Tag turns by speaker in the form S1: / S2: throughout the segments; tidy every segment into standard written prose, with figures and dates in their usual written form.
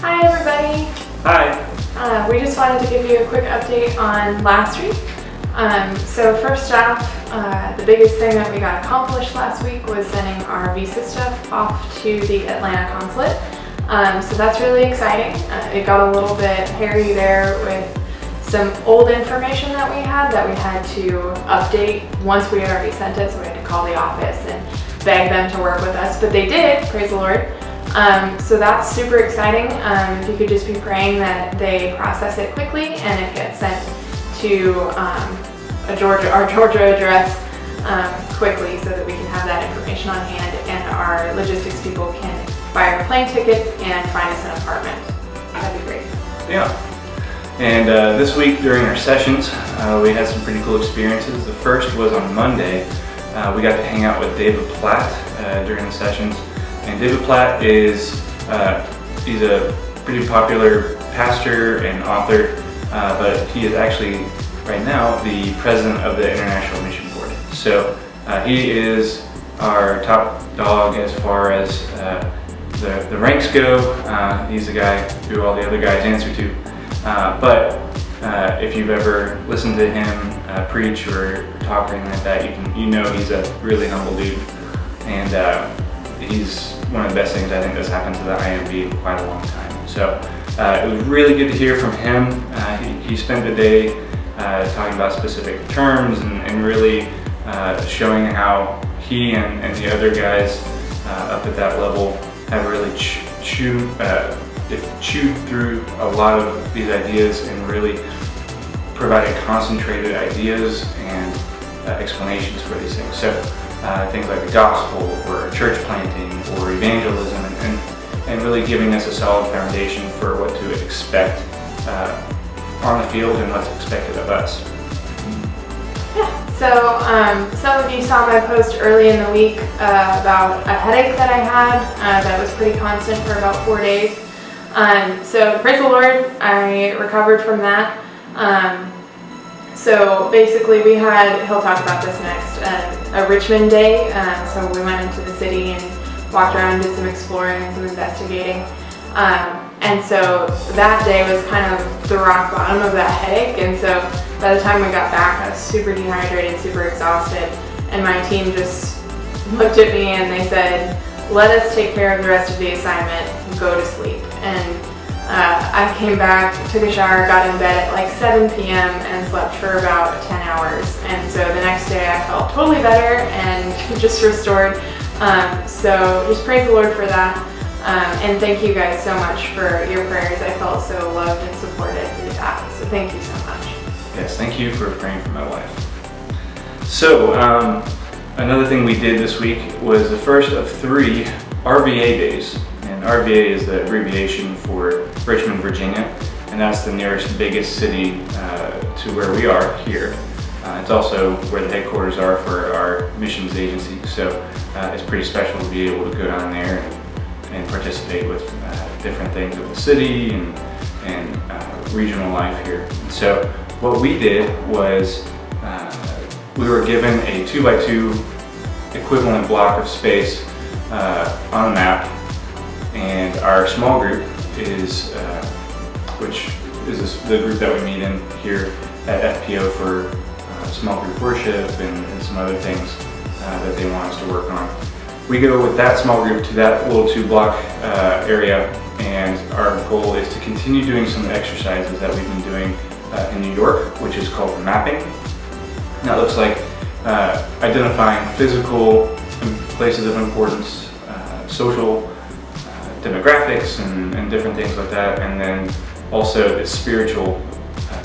S1: Hi everybody.
S2: Hi.
S1: We just wanted to give you a quick update on last week. So first off, the biggest thing that we got accomplished last week was sending our visa stuff off to the Atlanta consulate. So that's really exciting. It got a little bit hairy there with some old information that we had to update once we had already sent it, so we had to call the office and beg them to work with us, but they did, praise the Lord. So that's super exciting. If you could just be praying that they process it quickly and it gets sent to our Georgia address quickly, so that we can have that information on hand and our logistics people can buy our plane tickets and find us an apartment. That'd be great.
S2: Yeah. And this week during our sessions, we had some pretty cool experiences. The first was on Monday. We got to hang out with David Platt during the sessions. And David Platt is he's a pretty popular pastor and author, but he is actually right now the president of the International Mission Board. So he is our top dog as far as the ranks go. He's the guy who all the other guys answer to. But if you've ever listened to him preach or talk or anything like that, you know he's a really humble dude, and he's one of the best things I think that's happened to the IMB in quite a long time. So it was really good to hear from him. He spent the day talking about specific terms and really showing how he and the other guys up at that level have really chewed through a lot of these ideas and really provided concentrated ideas and explanations for these things. So things like the gospel or church planting or evangelism, and really giving us a solid foundation for what to expect on the field and what's expected of us.
S1: Yeah, so some of you saw my post early in the week about a headache that I had that was pretty constant for about 4 days. So praise the Lord, I recovered from that. So basically he'll talk about this next, a Richmond day. So we went into the city and walked around, did some exploring and some investigating. And so that day was kind of the rock bottom of that headache. And so by the time we got back, I was super dehydrated, super exhausted. And my team just looked at me and they said, let us take care of the rest of the assignment, go to sleep. And I came back, took a shower, got in bed at like 7 p.m. and slept for about 10 hours. And so the next day I felt totally better and just restored. So just praise the Lord for that. And thank you guys so much for your prayers. I felt so loved and supported through that. So thank you so much.
S2: Yes, thank you for praying for my wife. So another thing we did this week was the first of 3 RVA days. And RVA is the abbreviation for Richmond, Virginia, and that's the nearest biggest city to where we are here. It's also where the headquarters are for our missions agency, so it's pretty special to be able to go down there and participate with different things of the city and regional life here. And so what we did was we were given a 2x2 equivalent block of space on a map. And our small group is, which is the group that we meet in here at FPO for small group worship and some other things that they want us to work on. We go with that small group to that little 2-block area, and our goal is to continue doing some exercises that we've been doing in New York, which is called mapping. And that looks like identifying physical places of importance, social demographics and different things like that, and then also the spiritual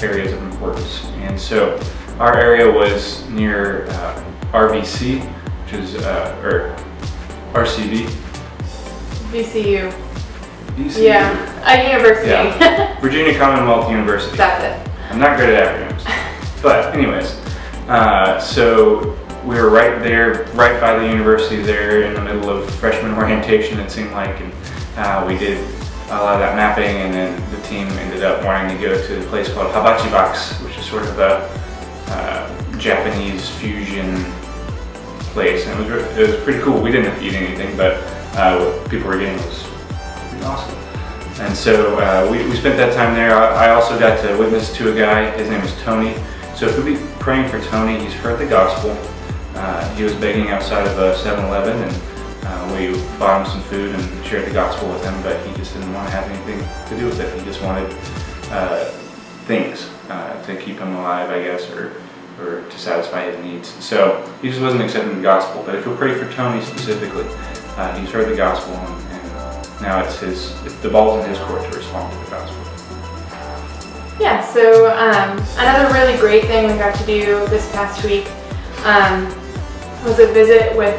S2: areas of importance. And so our area was near RVC, which is or RCV.
S1: VCU.
S2: VCU.
S1: Yeah, a university.
S2: Yeah. Virginia Commonwealth University.
S1: That's it.
S2: I'm not good at acronyms, but anyways, so we were right there, right by the university there in the middle of freshman orientation, it seemed like, and we did a lot of that mapping, and then the team ended up wanting to go to a place called Hibachi Box, which is sort of a Japanese fusion place, and it was pretty cool. We didn't have to eat anything, but what people were getting was pretty awesome. And so we spent that time there. I also got to witness to a guy. His name is Tony. So if we'll be praying for Tony, he's heard the gospel. He was begging outside of a 7-Eleven, and we bought him some food and shared the gospel with him, but he just didn't want to have anything to do with it. He just wanted things to keep him alive, I guess, or to satisfy his needs. So he just wasn't accepting the gospel. But if you'll pray for Tony specifically, he's heard the gospel, and now it's the ball's in his court to respond to the gospel.
S1: Yeah, so another really great thing we got to do this past week was a visit with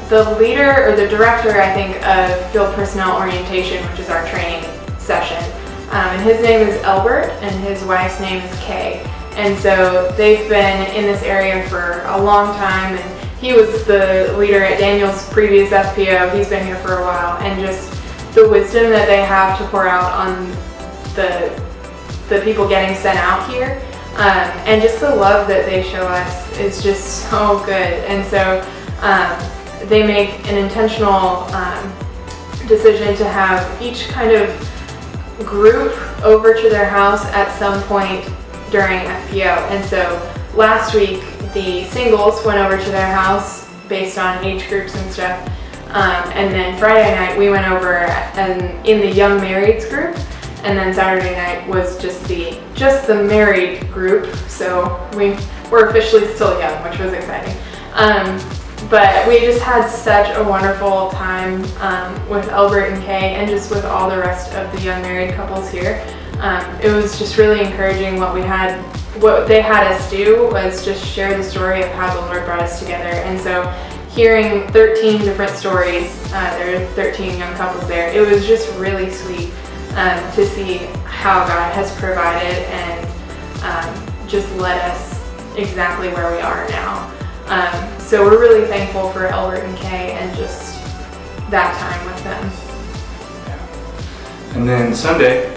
S1: the leader, or the director, I think, of Field Personnel Orientation, which is our training session. And his name is Albert, and his wife's name is Kay. And so they've been in this area for a long time, and he was the leader at Daniel's previous FPO. He's been here for a while, and just the wisdom that they have to pour out on the people getting sent out here, and just the love that they show us is just so good. And so they make an intentional decision to have each kind of group over to their house at some point during FPO. And so last week the singles went over to their house based on age groups and stuff, and then Friday night we went over in the young marrieds group, and then Saturday night was just the married group. So we're officially still young, which was exciting. But we just had such a wonderful time with Albert and Kay, and just with all the rest of the young married couples here. It was just really encouraging. What they had us do was just share the story of how the Lord brought us together. And so hearing 13 different stories, there are 13 young couples there, it was just really sweet to see how God has provided and just led us exactly where we are now. So we're really thankful for Albert and Kay and just that time with them.
S2: And then Sunday,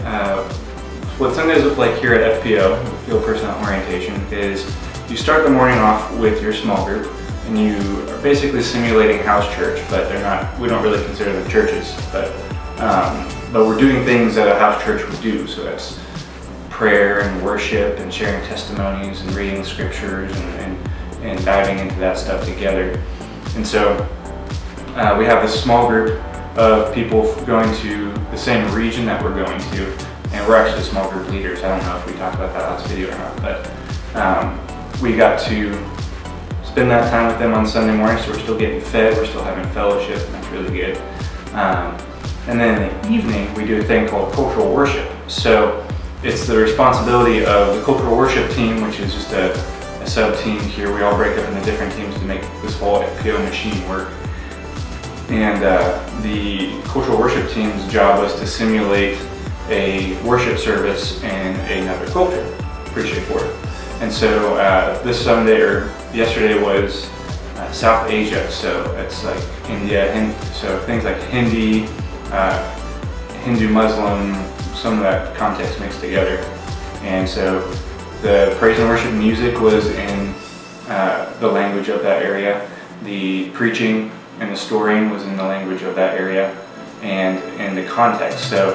S2: what Sundays look like here at FPO, Field Personnel Orientation, is you start the morning off with your small group, and you are basically simulating house church, but we don't really consider them churches, but we're doing things that a house church would do. So that's prayer and worship and sharing testimonies and reading scriptures and diving into that stuff together. And so we have this small group of people going to the same region that we're going to, and we're actually small group leaders. I don't know if we talked about that last video or not, but we got to spend that time with them on Sunday morning, so we're still getting fed, we're still having fellowship, and that's really good. And then in the evening, we do a thing called cultural worship. So it's the responsibility of the cultural worship team, which is just a sub-team here. We all break up into different teams to make this whole FPO machine work. And the cultural worship team's job was to simulate a worship service in another culture. Pretty straightforward. And so this Sunday, or yesterday, was South Asia. So it's like India, so things like Hindi, Hindu, Muslim, some of that context mixed together. And so the praise and worship music was in the language of that area. The preaching and the storying was in the language of that area and in the context. So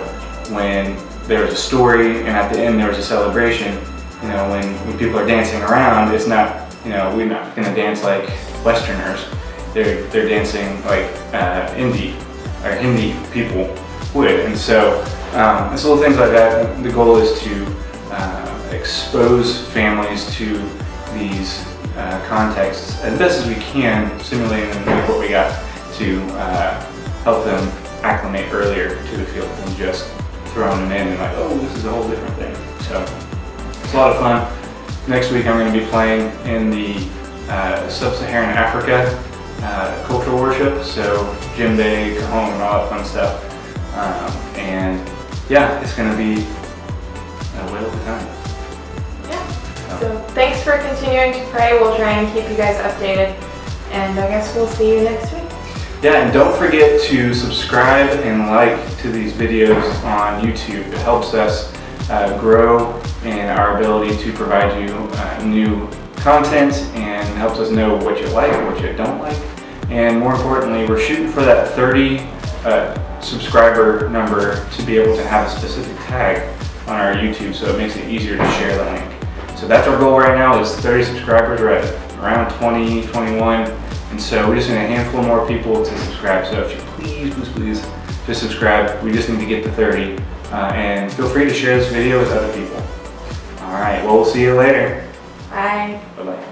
S2: when there was a story and at the end there was a celebration, when people are dancing around, it's not, we're not going to dance like Westerners. They're dancing like Hindi people would. And so it's little things like that. The goal is to expose families to these contexts as best as we can, simulating them with what we got to help them acclimate earlier to the field than just throwing them in and like, oh, this is a whole different thing. So it's a lot of fun. Next week I'm going to be playing in the Sub-Saharan Africa cultural worship, so djembe, cajon, and all that fun stuff. And yeah, it's going to be a whale of a time.
S1: So thanks for continuing to pray. We'll try and keep you guys updated, and I guess we'll see you next week.
S2: Yeah, and don't forget to subscribe and like to these videos on YouTube. It helps us grow in our ability to provide you new content, and helps us know what you like and what you don't like. And more importantly, we're shooting for that 30 subscriber number to be able to have a specific tag on our YouTube, so it makes it easier to share the link. So that's our goal right now, is 30 subscribers. We're at around 20, 21, and so we just need a handful more people to subscribe. So if you please just subscribe. We just need to get to 30, and feel free to share this video with other people. All right, well, we'll see you later.
S1: Bye.
S2: Bye-bye.